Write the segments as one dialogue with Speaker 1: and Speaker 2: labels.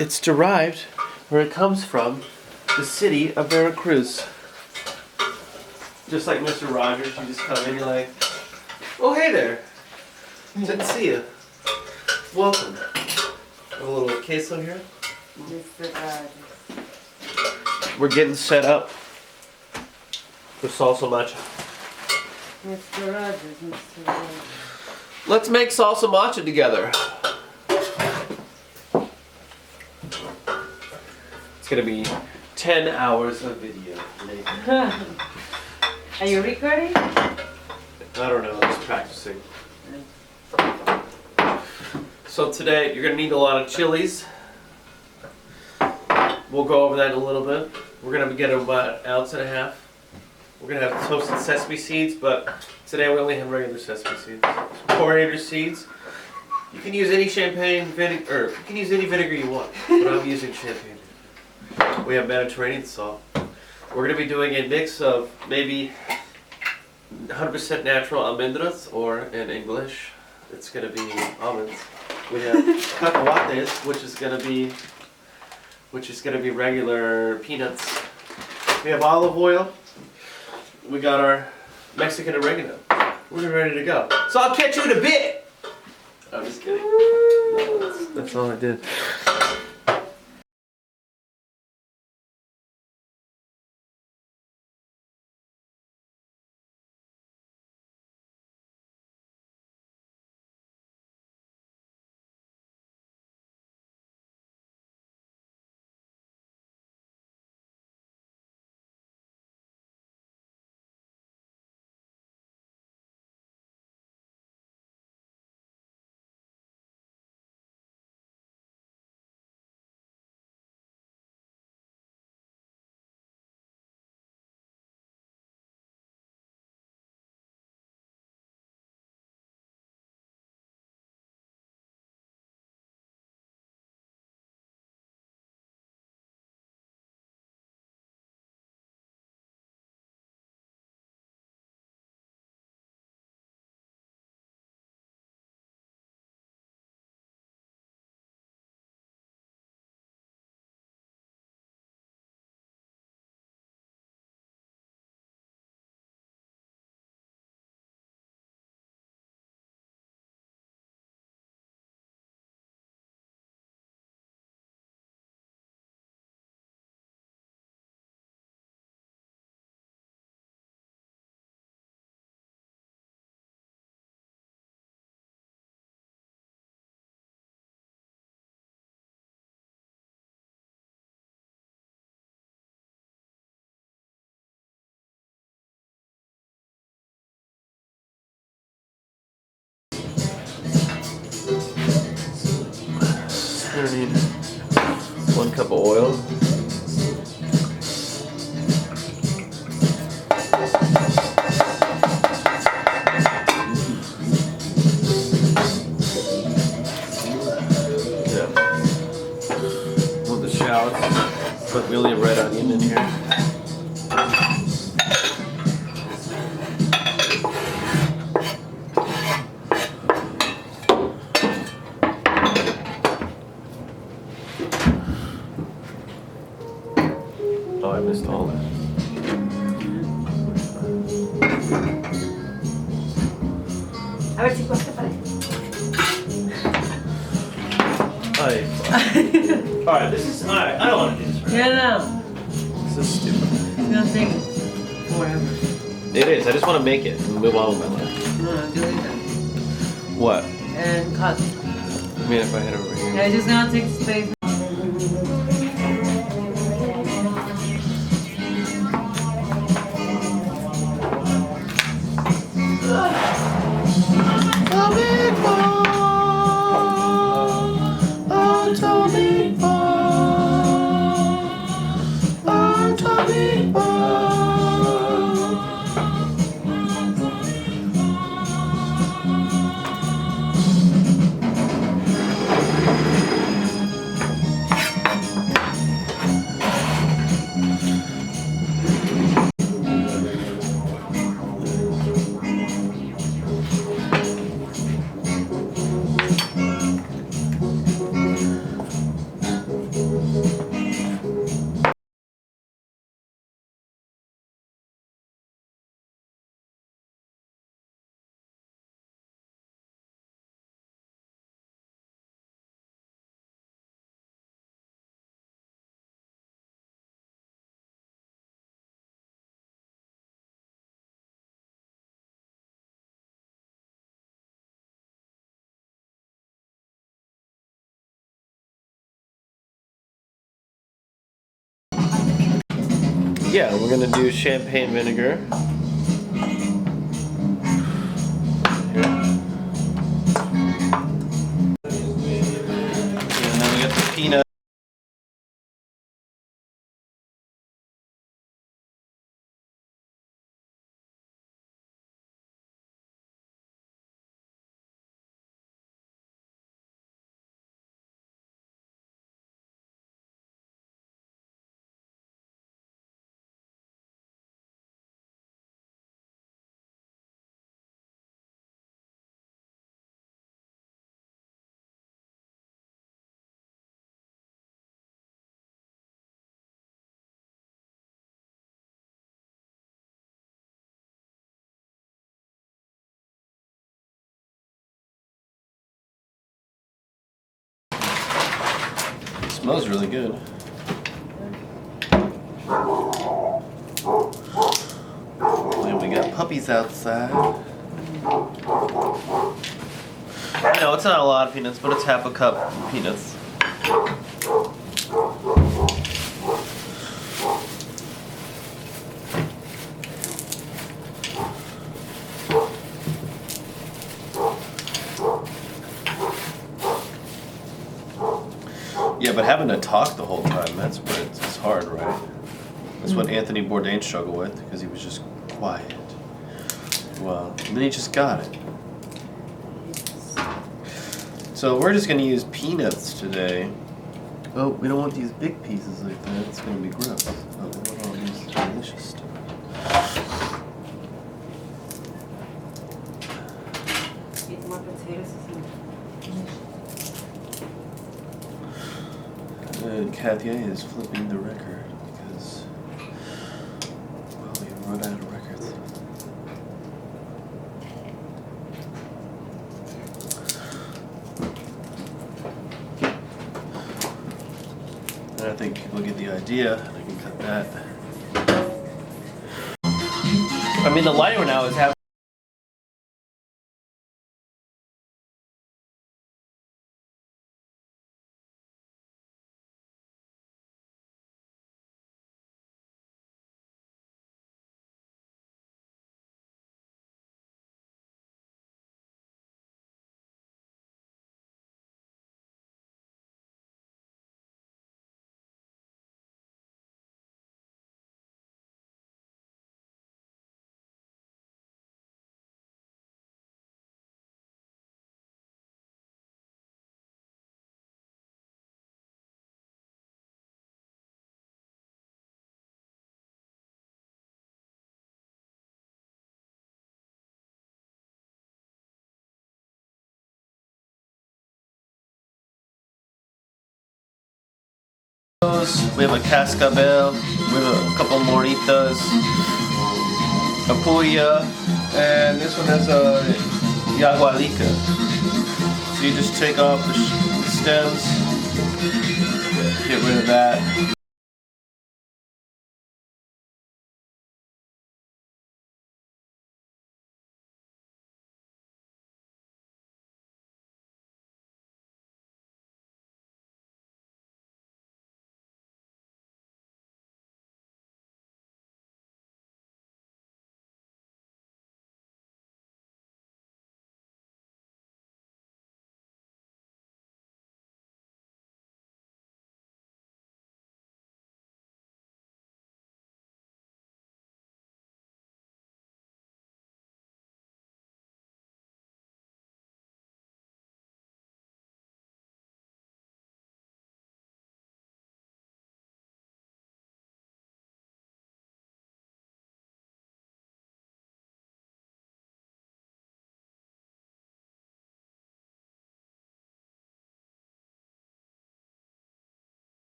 Speaker 1: It's derived, or it comes from, the city of Veracruz. Just like Mr. Rogers, you just come in, you're like, oh hey there, good to see you. Welcome. Have a little queso here.
Speaker 2: Mr. Rogers.
Speaker 1: We're getting set up for salsa matcha.
Speaker 2: Mr. Rogers, Mr. Rogers.
Speaker 1: Let's make salsa matcha together. It's gonna be 10 hours of video later.
Speaker 2: Are you recording?
Speaker 1: I don't know, I'm just practicing. So today you're gonna need a lot of chilies. We'll go over that in a little bit. We're gonna get about 1.5 ounces. We're gonna have toasted sesame seeds, but today we only have regular sesame seeds. Coriander seeds. You can use any champagne vinegar, or you can use any vinegar you want, but I'm using champagne. We have Mediterranean salt. We're gonna be doing a mix of maybe 100% natural almendras, or in English, it's gonna be almonds. We have cacahuates, which is gonna be regular peanuts. We have olive oil. We got our Mexican oregano. We're ready to go. So I'll catch you in a bit. I'm just kidding. No, that's all I did. We're gonna need 1 cup of oil. Yeah. Want the shallots, but we only have red onion in here. Oh, I missed all that.
Speaker 2: A ver si cuesta para
Speaker 1: Alright, this is. Alright, I don't want to do this right
Speaker 2: Yeah, no.
Speaker 1: now. This is stupid.
Speaker 2: It's gonna take forever.
Speaker 1: It is, I just want to make it and move on with my life.
Speaker 2: No, do it then.
Speaker 1: What?
Speaker 2: And cut.
Speaker 1: I mean, if I head over here.
Speaker 2: Yeah, it's just gonna take space.
Speaker 1: Yeah, we're gonna do champagne vinegar. Here. And then we got the peanut. It smells really good. And we got puppies outside. No, it's not a lot of peanuts, but it's half a cup of peanuts. Yeah, but having to talk the whole time, that's what it's hard, right? That's what Anthony Bourdain struggled with, because he was just quiet. Well, and then he just got it. So we're just gonna use peanuts today. Oh, we don't want these big pieces like that. It's gonna be gross. Oh, we want all these delicious stuff.
Speaker 2: Eat more potatoes or something.
Speaker 1: Katya is flipping the record because, well, we run out of records. And I think people get the idea. I can cut that. I mean, the lighter now is having. We have a cascabel, we have a couple moritas, a puya, and this one has a yagualica. So you just take off the stems, get rid of that.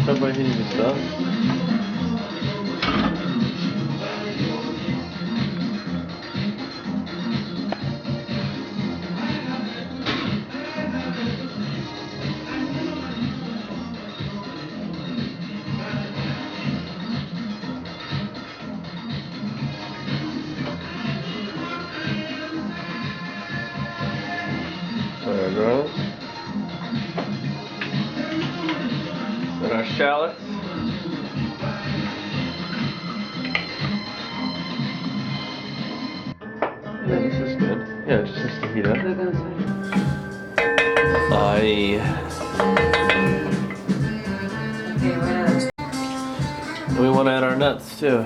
Speaker 1: start by hitting the stuff. There we go. Then our shallots. Yeah, this is good. Yeah, it just has to heat up.
Speaker 2: We're going to.
Speaker 1: Aye.
Speaker 2: Okay, what else?
Speaker 1: And we want to add our nuts too.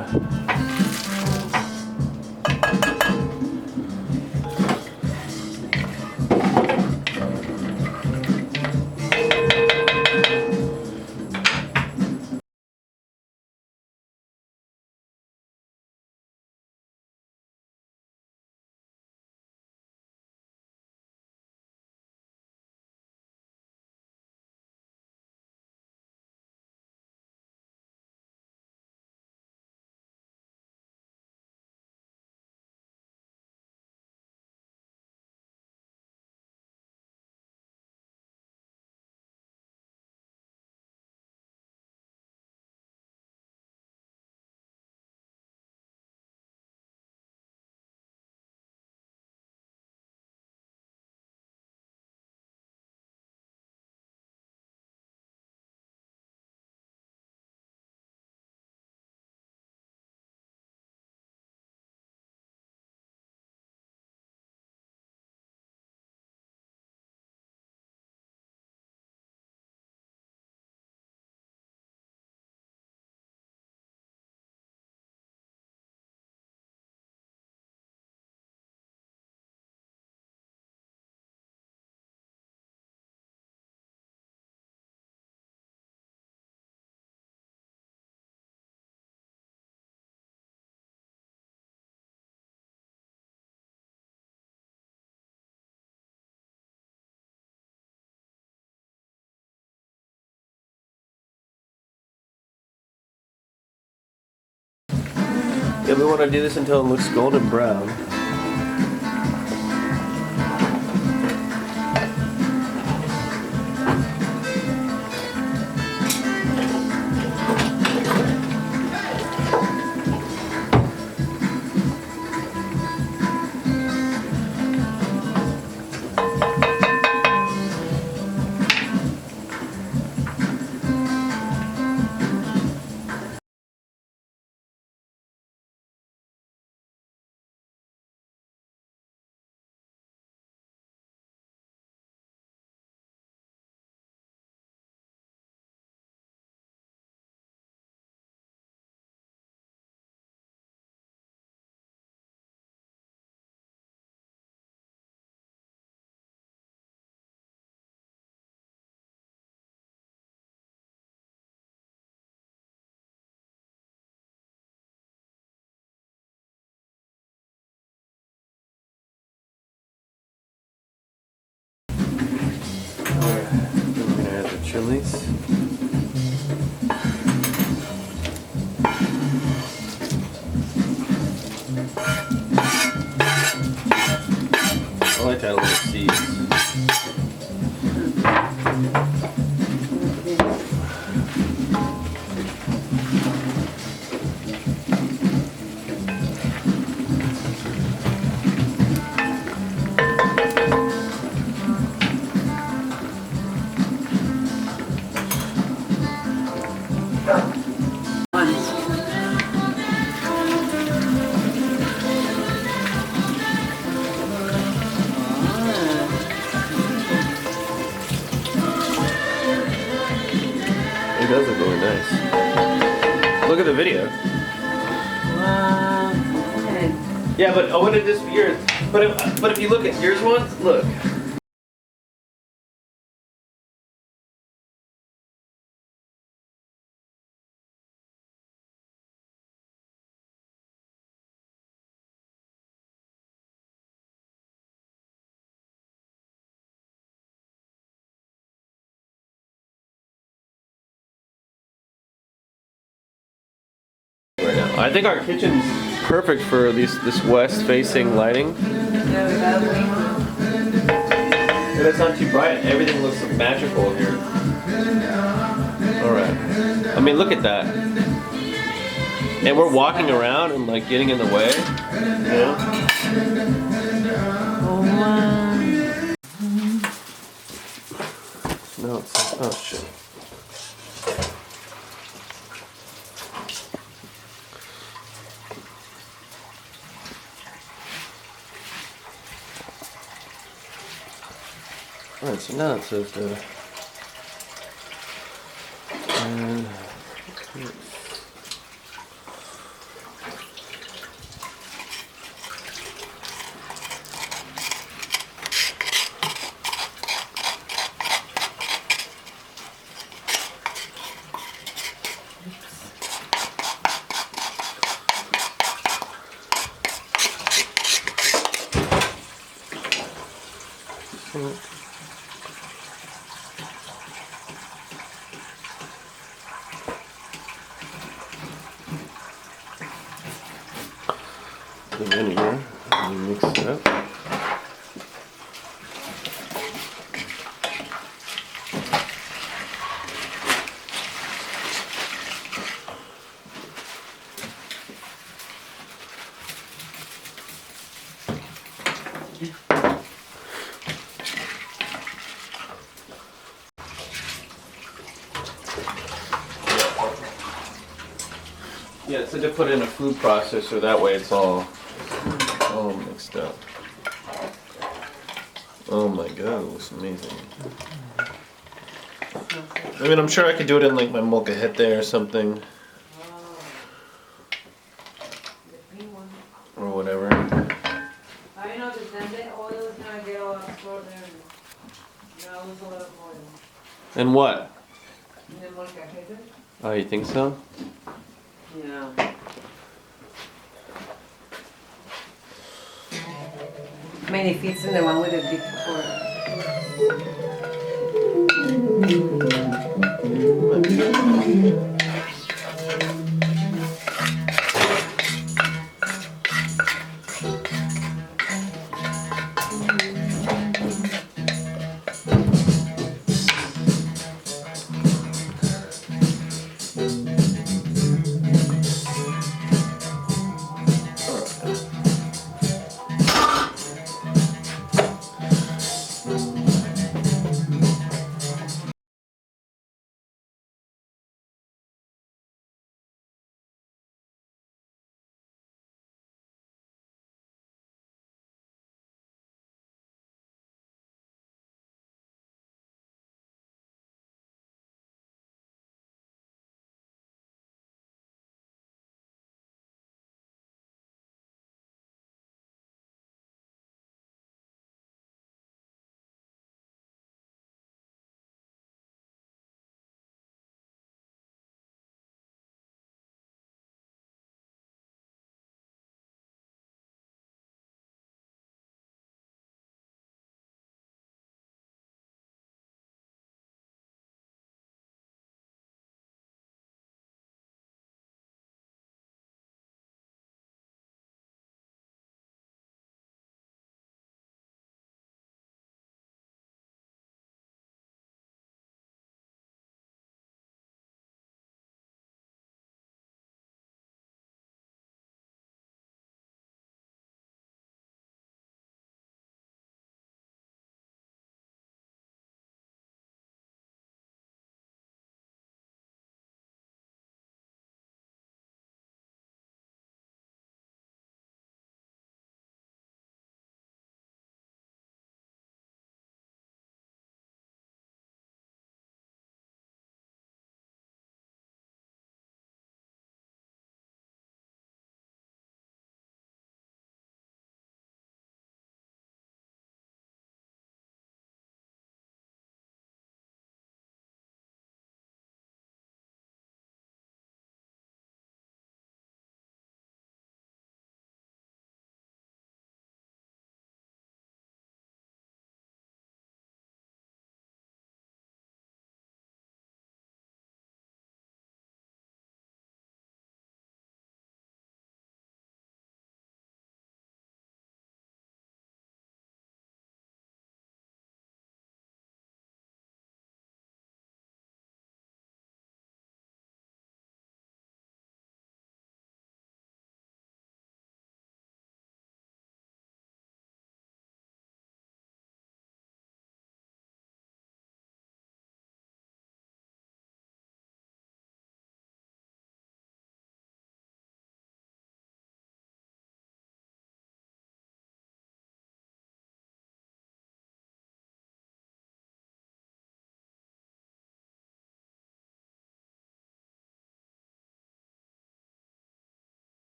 Speaker 1: Yeah, we want to do this until it looks golden brown. Then we're gonna add the chilies. I like to add a little seeds. It does look really nice. Look at the video.
Speaker 2: Okay.
Speaker 1: Yeah, but I wanted this for yours. But if you look at yours one, look. I think our kitchen's perfect for this west-facing lighting.
Speaker 2: Yeah, we gotta wait.
Speaker 1: And it's not too bright. Everything looks magical here. All right. I mean, look at that. And we're walking around and like getting in the way. Yeah.
Speaker 2: Oh my.
Speaker 1: No, it's oh shit. All right, so now it says and the vinegar, and you mix it up. Yeah, it said to put in a food processor, that way it's all mixed up. Oh my god, it looks amazing. I mean, I'm sure I could do it in like my molcajete or something. Or whatever.
Speaker 2: I know that then the oil is gonna get all absorbed and now there's a lot of oil.
Speaker 1: And what?
Speaker 2: And then molcajete?
Speaker 1: Oh, you think so?
Speaker 2: Yeah. I mean, if it's in the one with the big pork.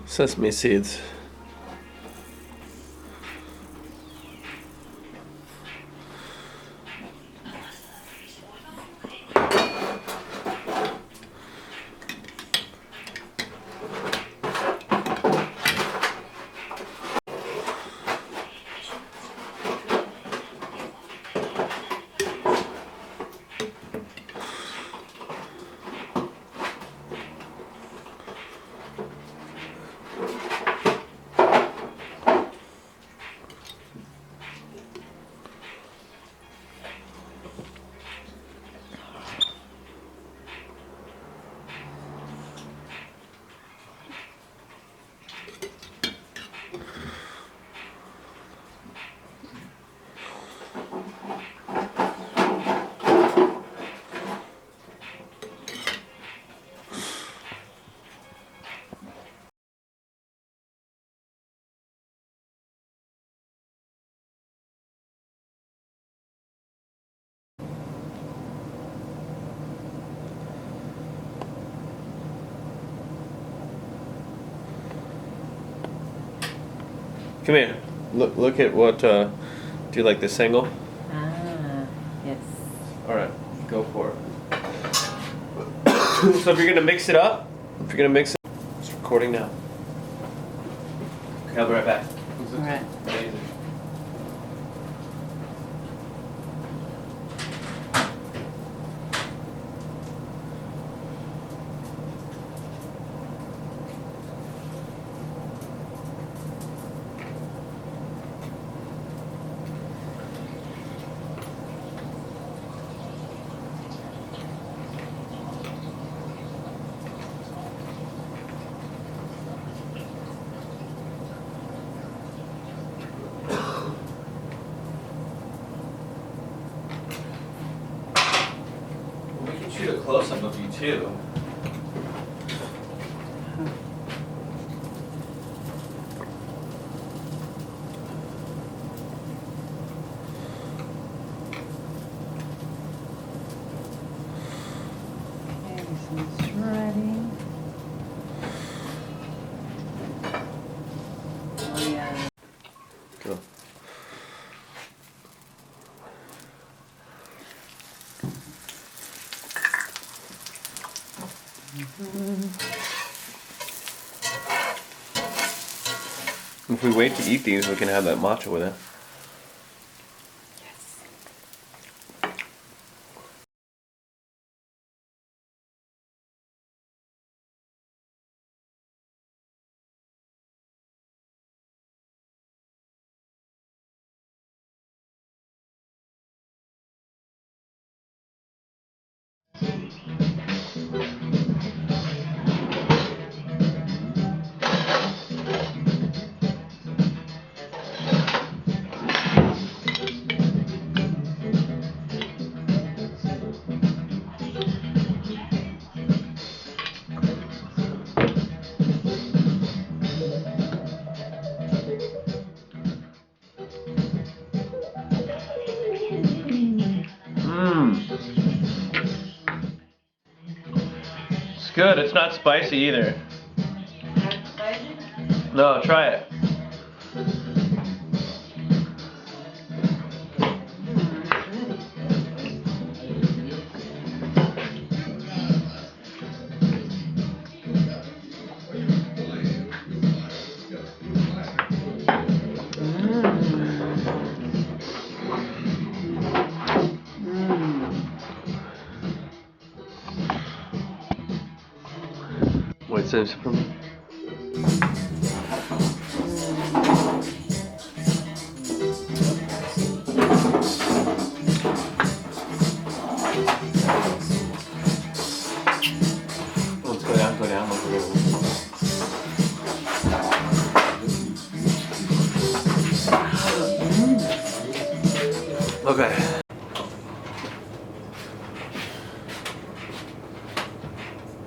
Speaker 1: Sesame seeds. Come here. Look at what. Do you like the single?
Speaker 3: Ah, yes.
Speaker 1: All right, go for it. So if you're gonna mix it up, it's recording now. Okay, I'll be right back.
Speaker 3: All right.
Speaker 1: Amazing. We can shoot a close-up of you too.
Speaker 3: Okay, this one's ready. Oh yeah.
Speaker 1: Go. If we wait to eat these, we can have that matcha with it. It's good. It's not spicy either. No, try it. Wait, so it's from. Let's go down, Okay.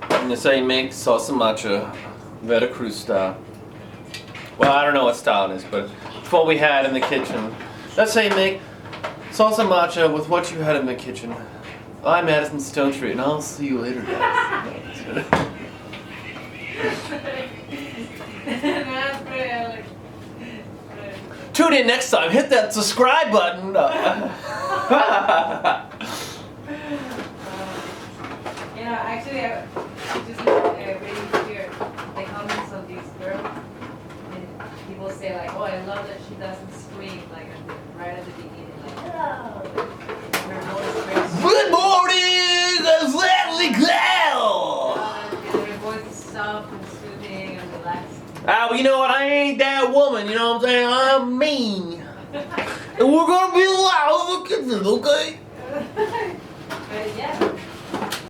Speaker 1: And this is how you make salsa matcha, Veracruz style. Well, I don't know what style it is, but it's what we had in the kitchen. Let's say make salsa matcha with what you had in the kitchen. I'm Madison Stone Street, and I'll see you later, guys.
Speaker 2: That's pretty, I like.
Speaker 1: Tune in next time. Hit that subscribe button.
Speaker 2: You know, actually, I just reading here the comments of these girls, and people say like, "Oh, I love that she doesn't scream like right at the beginning, like hello." Her voice very
Speaker 1: Good morning, Leslie Clow.
Speaker 2: and her voice is soft and soothing and relaxed.
Speaker 1: Ah, well, you know what? I ain't that woman. You know what I'm saying? I'm mean, and we're gonna be loud in the kitchen, okay?
Speaker 2: But yeah.